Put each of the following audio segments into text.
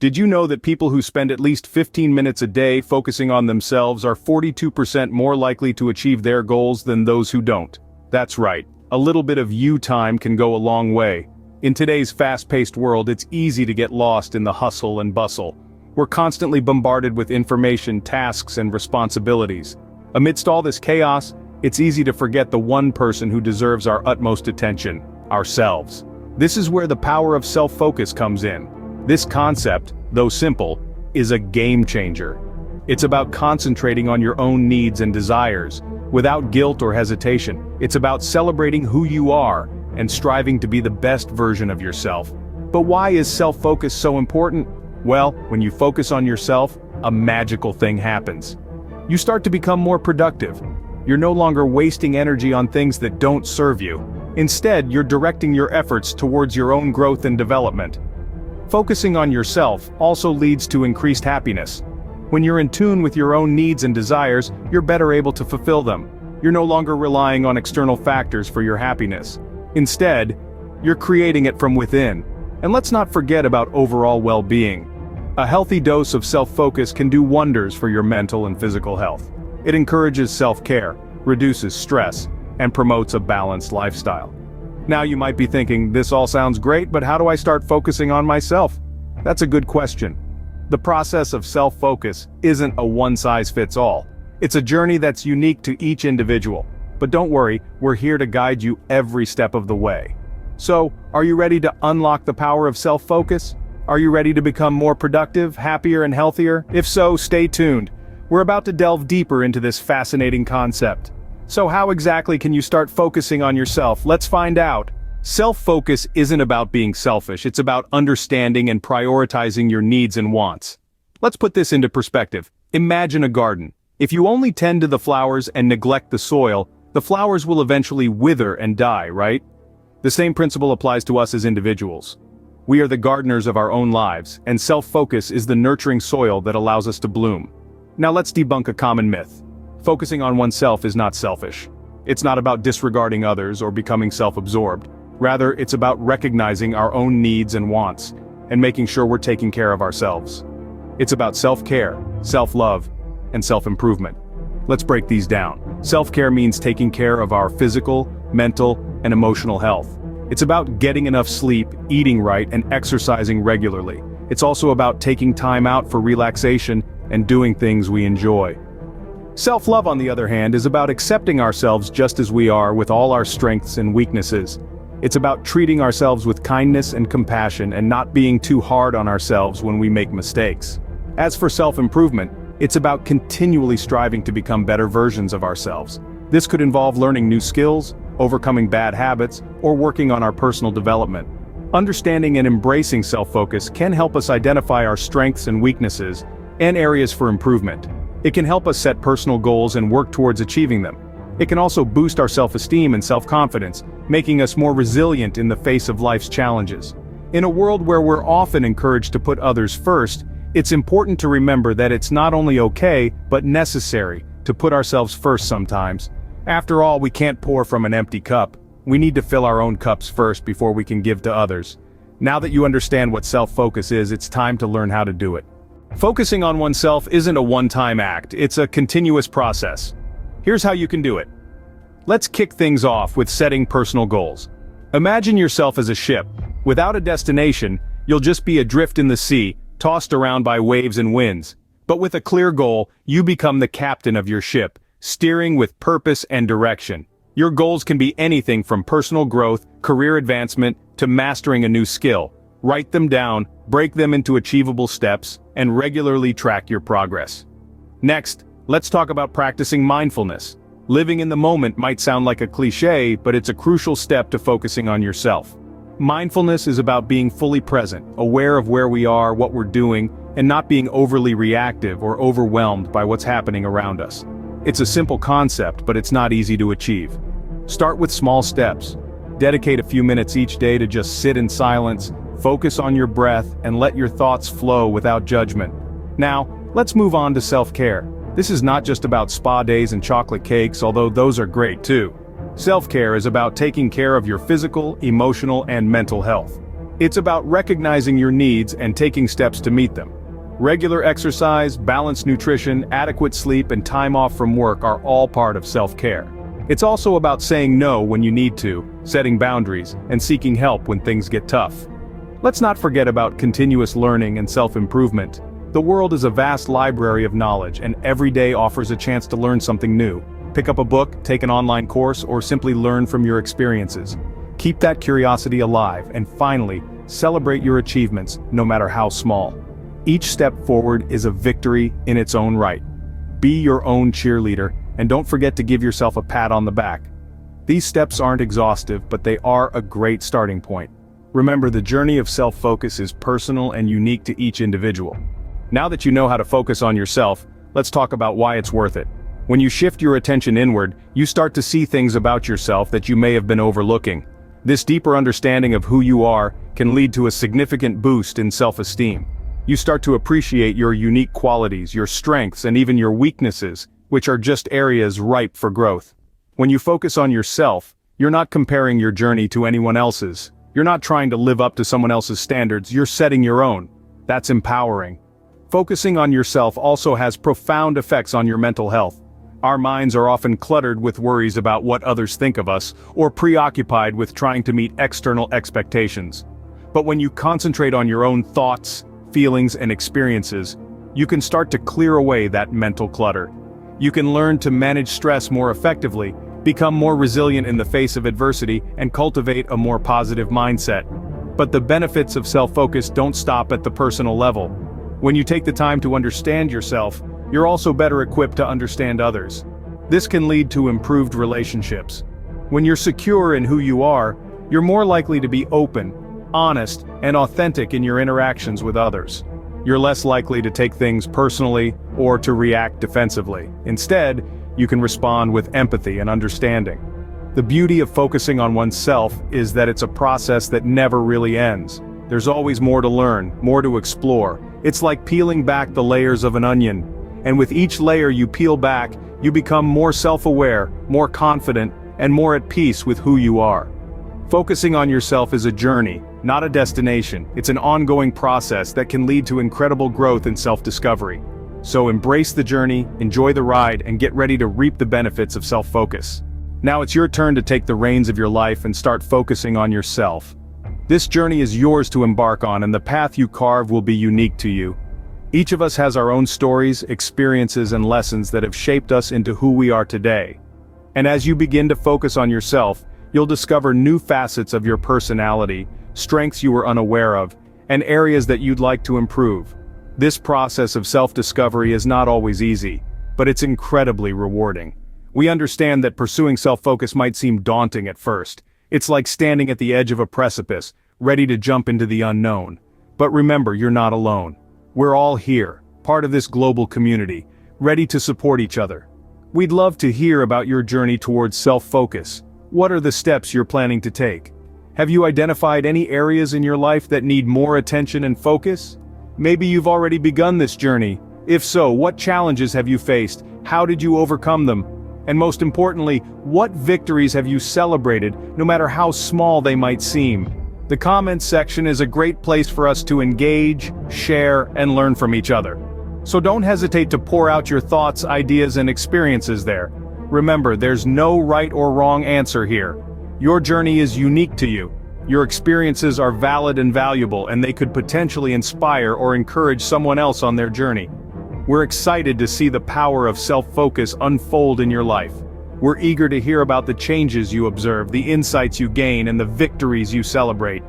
Did you know that people who spend at least 15 minutes a day focusing on themselves are 42% more likely to achieve their goals than those who don't? That's right, a little bit of you time can go a long way. In today's fast-paced world, it's easy to get lost in the hustle and bustle. We're constantly bombarded with information, tasks, and responsibilities. Amidst all this chaos, it's easy to forget the one person who deserves our utmost attention: ourselves. This is where the power of self-focus comes in. This concept, though simple, is a game changer. It's about concentrating on your own needs and desires, without guilt or hesitation. It's about celebrating who you are, and striving to be the best version of yourself. But why is self-focus so important? Well, when you focus on yourself, a magical thing happens. You start to become more productive. You're no longer wasting energy on things that don't serve you. Instead, you're directing your efforts towards your own growth and development. Focusing on yourself also leads to increased happiness. When you're in tune with your own needs and desires, you're better able to fulfill them. You're no longer relying on external factors for your happiness. Instead, you're creating it from within. And let's not forget about overall well-being. A healthy dose of self-focus can do wonders for your mental and physical health. It encourages self-care, reduces stress, and promotes a balanced lifestyle. Now you might be thinking, this all sounds great, but how do I start focusing on myself? That's a good question. The process of self-focus isn't a one-size-fits-all. It's a journey that's unique to each individual. But don't worry, we're here to guide you every step of the way. So, are you ready to unlock the power of self-focus? Are you ready to become more productive, happier, and healthier? If so, stay tuned. We're about to delve deeper into this fascinating concept. So how exactly can you start focusing on yourself? Let's find out. Self-focus isn't about being selfish, it's about understanding and prioritizing your needs and wants. Let's put this into perspective. Imagine a garden. If you only tend to the flowers and neglect the soil, the flowers will eventually wither and die, right? The same principle applies to us as individuals. We are the gardeners of our own lives, and self-focus is the nurturing soil that allows us to bloom. Now let's debunk a common myth. Focusing on oneself is not selfish. It's not about disregarding others or becoming self-absorbed. Rather, it's about recognizing our own needs and wants, and making sure we're taking care of ourselves. It's about self-care, self-love, and self-improvement. Let's break these down. Self-care means taking care of our physical, mental, and emotional health. It's about getting enough sleep, eating right, and exercising regularly. It's also about taking time out for relaxation and doing things we enjoy. Self-love, on the other hand, is about accepting ourselves just as we are with all our strengths and weaknesses. It's about treating ourselves with kindness and compassion and not being too hard on ourselves when we make mistakes. As for self-improvement, it's about continually striving to become better versions of ourselves. This could involve learning new skills, overcoming bad habits, or working on our personal development. Understanding and embracing self-focus can help us identify our strengths and weaknesses and areas for improvement. It can help us set personal goals and work towards achieving them. It can also boost our self-esteem and self-confidence, making us more resilient in the face of life's challenges. In a world where we're often encouraged to put others first, it's important to remember that it's not only okay, but necessary, to put ourselves first sometimes. After all, we can't pour from an empty cup. We need to fill our own cups first before we can give to others. Now that you understand what self-focus is, it's time to learn how to do it. Focusing on oneself isn't a one-time act, it's a continuous process. Here's how you can do it. Let's kick things off with setting personal goals. Imagine yourself as a ship. Without a destination, you'll just be adrift in the sea, tossed around by waves and winds. But with a clear goal, you become the captain of your ship, steering with purpose and direction. Your goals can be anything from personal growth, career advancement, to mastering a new skill. Write them down, break them into achievable steps, and regularly track your progress. Next, let's talk about practicing mindfulness. Living in the moment might sound like a cliché, but it's a crucial step to focusing on yourself. Mindfulness is about being fully present, aware of where we are, what we're doing, and not being overly reactive or overwhelmed by what's happening around us. It's a simple concept, but it's not easy to achieve. Start with small steps. Dedicate a few minutes each day to just sit in silence, focus on your breath, and let your thoughts flow without judgment. Now, let's move on to self-care. This is not just about spa days and chocolate cakes, although those are great too. Self-care is about taking care of your physical, emotional, and mental health. It's about recognizing your needs and taking steps to meet them. Regular exercise, balanced nutrition, adequate sleep, and time off from work are all part of self-care. It's also about saying no when you need to, setting boundaries, and seeking help when things get tough. Let's not forget about continuous learning and self-improvement. The world is a vast library of knowledge, and every day offers a chance to learn something new. Pick up a book, take an online course, or simply learn from your experiences. Keep that curiosity alive, and finally, celebrate your achievements, no matter how small. Each step forward is a victory in its own right. Be your own cheerleader, and don't forget to give yourself a pat on the back. These steps aren't exhaustive, but they are a great starting point. Remember, the journey of self-focus is personal and unique to each individual. Now that you know how to focus on yourself, let's talk about why it's worth it. When you shift your attention inward, you start to see things about yourself that you may have been overlooking. This deeper understanding of who you are can lead to a significant boost in self-esteem. You start to appreciate your unique qualities, your strengths, and even your weaknesses, which are just areas ripe for growth. When you focus on yourself, you're not comparing your journey to anyone else's. You're not trying to live up to someone else's standards, you're setting your own. That's empowering. Focusing on yourself also has profound effects on your mental health. Our minds are often cluttered with worries about what others think of us, or preoccupied with trying to meet external expectations. But when you concentrate on your own thoughts, feelings, and experiences, you can start to clear away that mental clutter. You can learn to manage stress more effectively, become more resilient in the face of adversity, and cultivate a more positive mindset. But the benefits of self-focus don't stop at the personal level. When you take the time to understand yourself, you're also better equipped to understand others. This can lead to improved relationships. When you're secure in who you are, you're more likely to be open, honest, and authentic in your interactions with others. You're less likely to take things personally or to react defensively. Instead, you can respond with empathy and understanding. The beauty of focusing on oneself is that it's a process that never really ends. There's always more to learn, more to explore. It's like peeling back the layers of an onion. And with each layer you peel back, you become more self-aware, more confident, and more at peace with who you are. Focusing on yourself is a journey, not a destination. It's an ongoing process that can lead to incredible growth and self-discovery. So embrace the journey, enjoy the ride, and get ready to reap the benefits of self-focus. Now it's your turn to take the reins of your life and start focusing on yourself. This journey is yours to embark on, and the path you carve will be unique to you. Each of us has our own stories, experiences, and lessons that have shaped us into who we are today. And as you begin to focus on yourself, you'll discover new facets of your personality, strengths you were unaware of, and areas that you'd like to improve. This process of self-discovery is not always easy, but it's incredibly rewarding. We understand that pursuing self-focus might seem daunting at first. It's like standing at the edge of a precipice, ready to jump into the unknown. But remember, you're not alone. We're all here, part of this global community, ready to support each other. We'd love to hear about your journey towards self-focus. What are the steps you're planning to take? Have you identified any areas in your life that need more attention and focus? Maybe you've already begun this journey. If so, what challenges have you faced? How did you overcome them? And most importantly, what victories have you celebrated, no matter how small they might seem? The comments section is a great place for us to engage, share, and learn from each other. So don't hesitate to pour out your thoughts, ideas, and experiences there. Remember, there's no right or wrong answer here. Your journey is unique to you. Your experiences are valid and valuable, and they could potentially inspire or encourage someone else on their journey. We're excited to see the power of self-focus unfold in your life. We're eager to hear about the changes you observe, the insights you gain, and the victories you celebrate.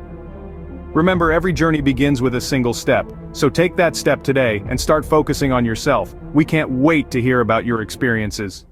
Remember, every journey begins with a single step, so take that step today and start focusing on yourself. We can't wait to hear about your experiences.